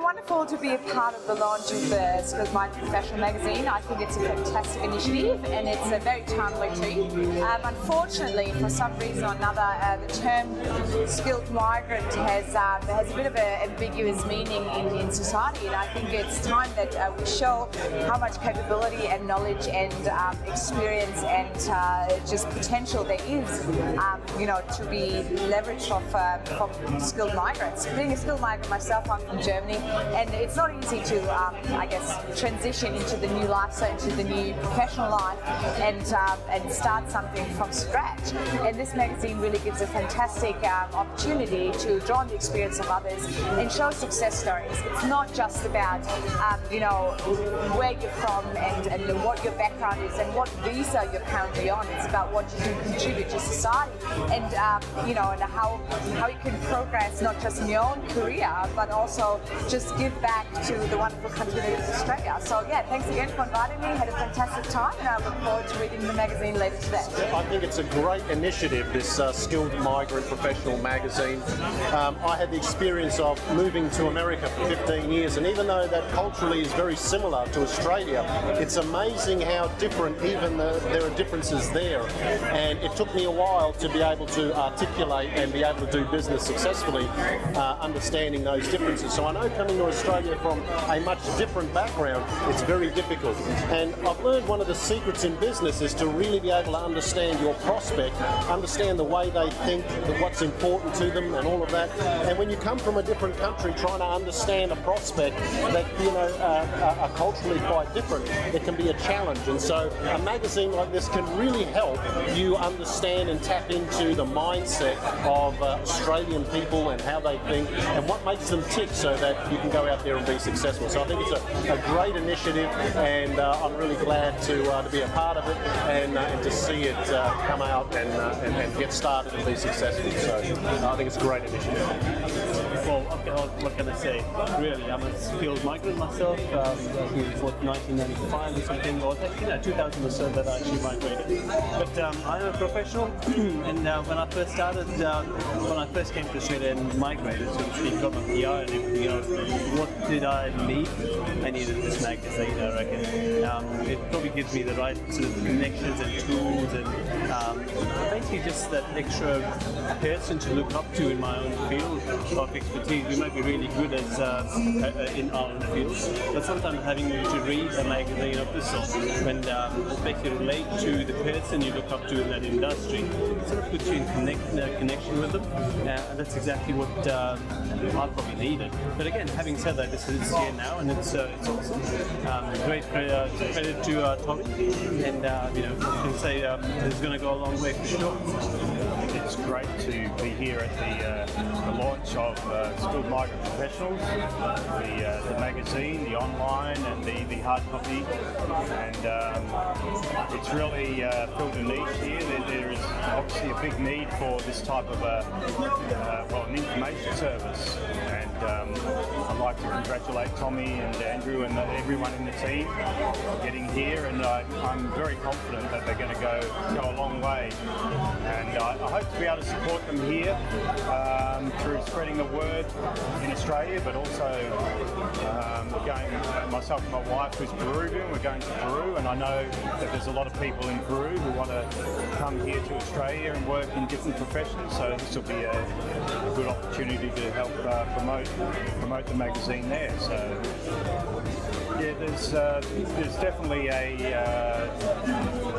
wonderful to be a part of the launch of the Skilled Migrant Professional magazine. I think it's a fantastic initiative and it's a very timely too. Unfortunately, for some reason or another, the term skilled migrant has a bit of an ambiguous meaning in society, and I think it's time that we show how much capability and knowledge and experience and just potential there is, to be leveraged from skilled migrants. Being a skilled migrant myself, I'm from Germany, and it's not easy to, transition into the new lifestyle, into the new professional life, and start something from scratch. And this magazine really gives a fantastic opportunity to draw on the experience of others and show success stories. It's not just about, where you're from and what your background is and what visa you're currently on. It's about what you can contribute to society and, and how you can progress not just in your own career, but also just give back to the wonderful country that is Australia. So yeah, thanks again for inviting me. Had a fantastic time, and I look forward to reading the magazine later today. I think it's a great initiative, this Skilled Migrant Professional magazine. I had the experience of moving to America for 15 years, and even though that culturally is very similar to Australia, it's amazing how different even there are differences there. And it took me a while to be able to articulate and be able to do business successfully, understanding those differences. So I know coming to Australia from a much different background, it's very difficult. And I've learned one of the secrets in business is to really be able to understand your prospect, understand the way they think, what's important to them and all of that. And when you come from a different country trying to understand a prospect that are culturally quite different, it can be a challenge. And so a magazine like this can really help you understand and tap into the mindset of Australian people and how they think and what makes them tick so that you can go out there and be successful. So I think it's a great initiative, and I'm really glad to be a part of it and to see it come out and get started and be successful. So I think it's a great initiative. Well, what can I say? Really, I'm a skilled migrant myself. I think it was 1995 or something, or 2000 or so that I actually migrated. But I'm a professional, and when I first started, when I first came to Australia and migrated, so to speak, got my PR and everything else, what did I need? I needed this magazine, I reckon. It probably gives me the right sort of connections and tools, and basically just that extra person to look up to in my own field of expertise. We might be really good as in our own fields, but sometimes having to read a magazine of this sort and especially relate to the person you look up to in that industry, it sort of puts you in connection with them, and that's exactly what I probably needed. But again, having said that, this is here now, and it's awesome. Great credit to Tommy, and I can say it's going to go a long way for sure. It's great to be here at the launch of Skilled Migrant Professionals, the magazine, the online and the hard copy, and it's really filled a niche here. There is obviously a big need for this type of an information service, and I'd like to congratulate Tommy and Andrew and everyone in the team for getting here, and I'm very confident that they're going to go a long way, and I hope to be able to support them here through spreading the word in Australia, but also myself and my wife who's Peruvian, we're going to Peru, and I know that there's a lot of people in Peru who want to come here to Australia and work in different professions, so this will be a good opportunity to help promote the magazine there. So yeah, there's definitely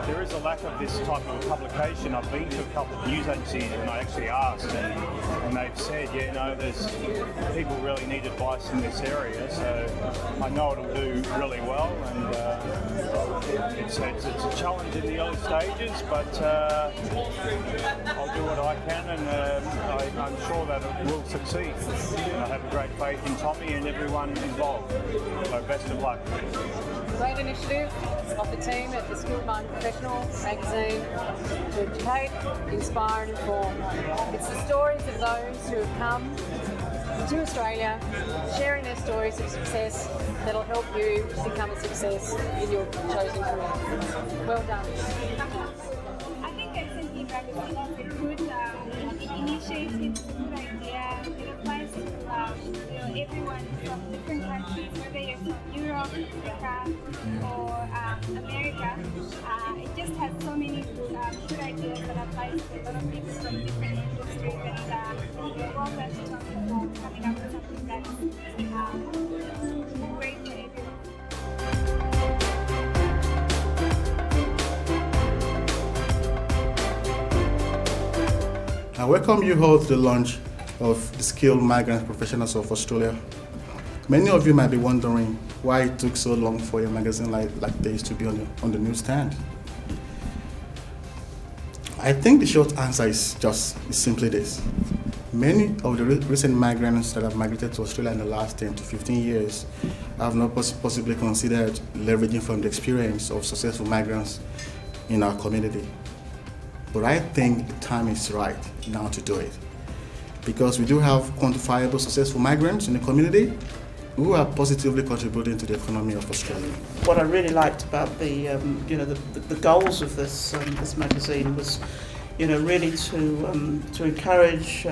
there is a lack of this type of publication. I've been to a couple of news agencies and I actually asked, and they've said, there's people really need advice in this area. So I know it'll do really well, and it's a challenge in the early stages, but I'll do what I can, and I'm sure that it will succeed. I have a great faith in Tommy and everyone involved. So best of luck. Great initiative of the team at the Skilled Migrant Professional magazine to educate, inspire and inform. It's the stories of those who have come to Australia, sharing their stories of success that'll help you become a success in your chosen career. Well done. I think SMP Magazine is a good initiative, good idea. It applies to everyone from different countries, whether you're from Europe, Japan, or America. It just has so many good ideas that apply to a lot of people from different industries, and we're well done to Tommy for coming up with something that's great for everyone. I welcome you all to the launch of the Skilled Migrant Professionals of Australia. Many of you might be wondering why it took so long for a magazine like this to be on the newsstand. I think the short answer is simply this. Many of the recent migrants that have migrated to Australia in the last 10 to 15 years have not possibly considered leveraging from the experience of successful migrants in our community. But I think the time is right now to do it, because we do have quantifiable successful migrants in the community who are positively contributing to the economy of Australia. What I really liked about the goals of this magazine was, really to encourage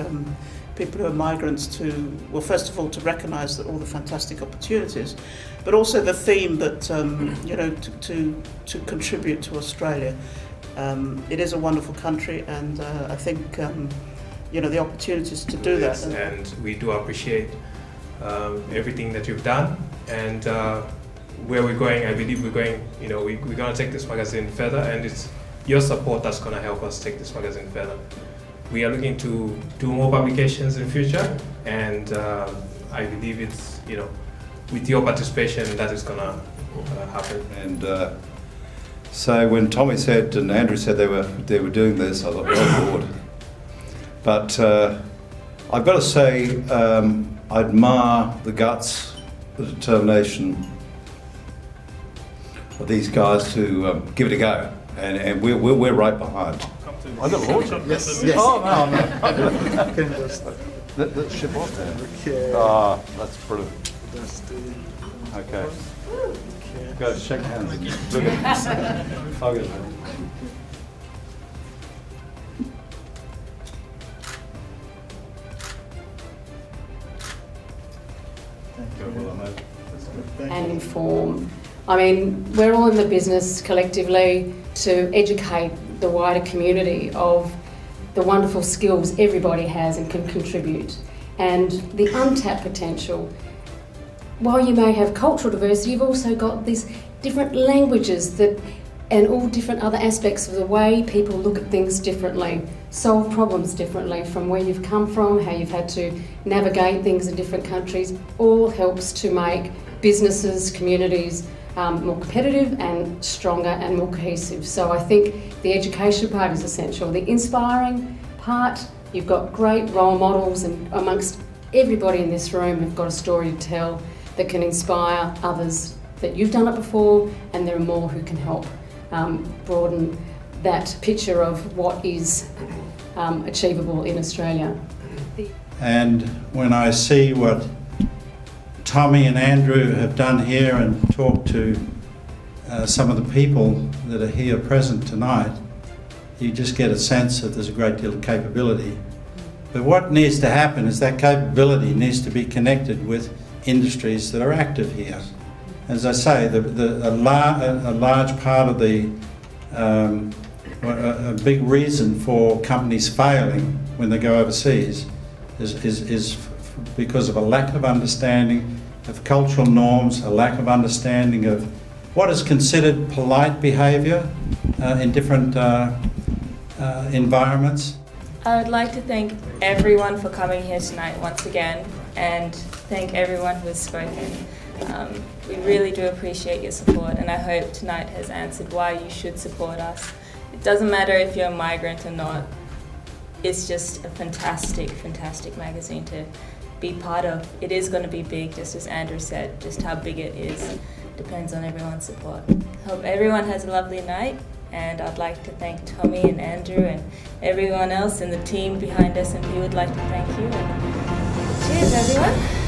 people who are migrants to, well, first of all, to recognise all the fantastic opportunities, but also the theme that to contribute to Australia. It is a wonderful country, and I think the opportunities to do that. And we do appreciate everything that you've done, and where we're going. I believe we're going. We're going to take this magazine further, and it's your support that's going to help us take this magazine further. We are looking to do more publications in future, and I believe it's with your participation that is going to happen. And so when Tommy said and Andrew said they were doing this, I thought, well, Lord. But I've got to say, I admire the guts, the determination of these guys to give it a go, and we're right behind. I've got to launch it. Yes. Oh no! Let's ship off there. Ah, that's brilliant. Okay. Go shake hands. Look at this. I'll get it. And inform. I mean, we're all in the business collectively to educate the wider community of the wonderful skills everybody has and can contribute, and the untapped potential. While you may have cultural diversity, you've also got these different languages and all different other aspects of the way people look at things differently, solve problems differently from where you've come from, how you've had to navigate things in different countries, all helps to make businesses, communities more competitive and stronger and more cohesive. So I think the education part is essential. The inspiring part, you've got great role models, and amongst everybody in this room have got a story to tell that can inspire others that you've done it before, and there are more who can help broaden that picture of what is achievable in Australia. And when I see what Tommy and Andrew have done here and talked to some of the people that are here present tonight, you just get a sense that there's a great deal of capability. But what needs to happen is that capability needs to be connected with industries that are active here. As I say, a large part of a big reason for companies failing when they go overseas is because of a lack of understanding of cultural norms, a lack of understanding of what is considered polite behaviour in different environments. I would like to thank everyone for coming here tonight once again, and thank everyone who has spoken. We really do appreciate your support, and I hope tonight has answered why you should support us. It doesn't matter if you're a migrant or not. It's just a fantastic, fantastic magazine to be part of. It is going to be big, just as Andrew said. Just how big it is depends on everyone's support. Hope everyone has a lovely night, and I'd like to thank Tommy and Andrew and everyone else in the team behind SMP. Would like to thank you. And cheers, everyone.